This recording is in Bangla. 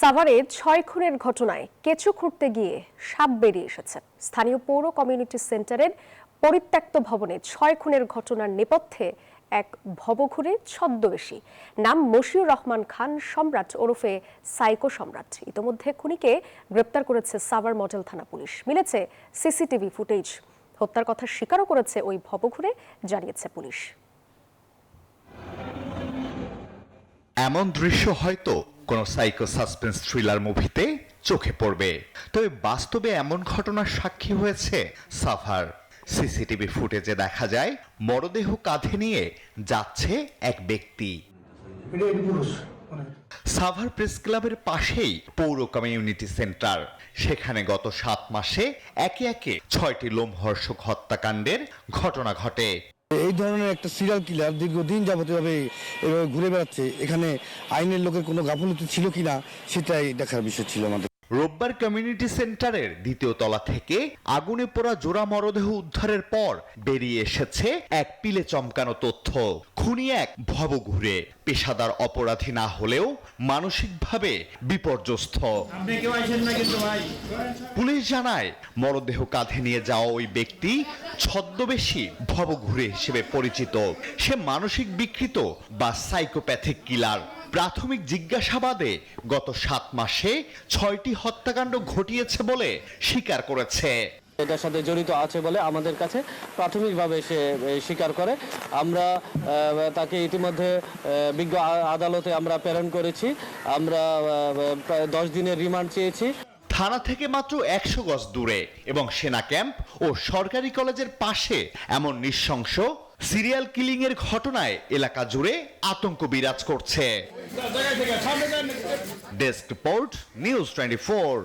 সাভারে ৬ খুনের ঘটনায় কেঁচো খুঁড়তে গিয়ে সাপ বেরিয়ে এসেছে। স্থানীয় পৌর কমিউনিটি সেন্টারের পরিত্যক্ত ভবনে ৬ খুনের ঘটনার নেপথ্যে এক ভবঘুরে ছদ্মবেশী, নাম মশিউর রহমান খান সম্রাট ওরফে সাইকো সম্রাট। ইতোমধ্যে খুনিকে গ্রেপ্তার করেছে সাভার মডেল থানা পুলিশ। মিলেছে সিসিটিভি ফুটেজ। হত্যার কথা স্বীকারও করেছে ওই ভবঘুরে, জানিয়েছে পুলিশ। এমন দৃশ্য হয়তো কোন সাইকো সাসপেন্স থ্রিলার মুভিতে চোখে পড়বে, তবে বাস্তবে এমন ঘটনার সাক্ষী হয়েছে সাভার। সিসিটিভি ফুটেজে দেখা যায় মরদেহ কাঁধে নিয়ে যাচ্ছে এক ব্যক্তি। সাভার প্রেস ক্লাবের পাশেই পৌর কমিউনিটি সেন্টার। সেখানে গত 7 মাসে একে একে 6টি লোমহর্ষক হত্যাকাণ্ডের ঘটনা ঘটে। এই ধরনের একটা সিরিয়াল কিলার দীর্ঘদিন যাবতীয়ভাবে এভাবে ঘুরে বেড়াচ্ছে, এখানে আইনের লোকের কোনো গাফিলতি ছিল কিনা সেটাই দেখার বিষয় ছিল আমাদের। রোববার কমিউনিটি সেন্টারের 2য় তলা থেকে আগুনে পোড়া জোড়া মরদেহ উদ্ধারের পর বেরিয়ে এসেছে এক পিলে চমকানো তথ্য। খুনি এক ভবঘুরে, পেশাদার অপরাধী না হলেও মানসিকভাবে বিপর্যস্ত। পুলিশ জানায় মরদেহ কাঁধে নিয়ে যাওয়া ওই ব্যক্তি ছদ্মবেশী ভবঘুরে হিসেবে পরিচিত। সে মানসিক বিকৃত বা সাইকোপ্যাথিক কিলার। প্রাথমিক জিজ্ঞাসাবাদে গত 7 মাসে 6টি হত্যাকাণ্ড ঘটিয়েছে বলে স্বীকার করেছে। এটার সাথে জড়িত আছে বলে আমাদের কাছে প্রাথমিকভাবে সে স্বীকার করে। আমরা তাকে ইতিমধ্যে বিজ্ঞ আদালতে আমরা প্রেরণ করেছি। আমরা প্রায় 10 দিনের রিমান্ড চেয়েছি। থানা থেকে মাত্র 100 গজ দূরে এবং সেনা ক্যাম্প ও সরকারি কলেজের পাশে এমন নৃশংস সিরিয়াল কিলিং এর ঘটনায় এলাকা জুড়ে আতঙ্ক বিরাজ করছে। Desk report, news 24।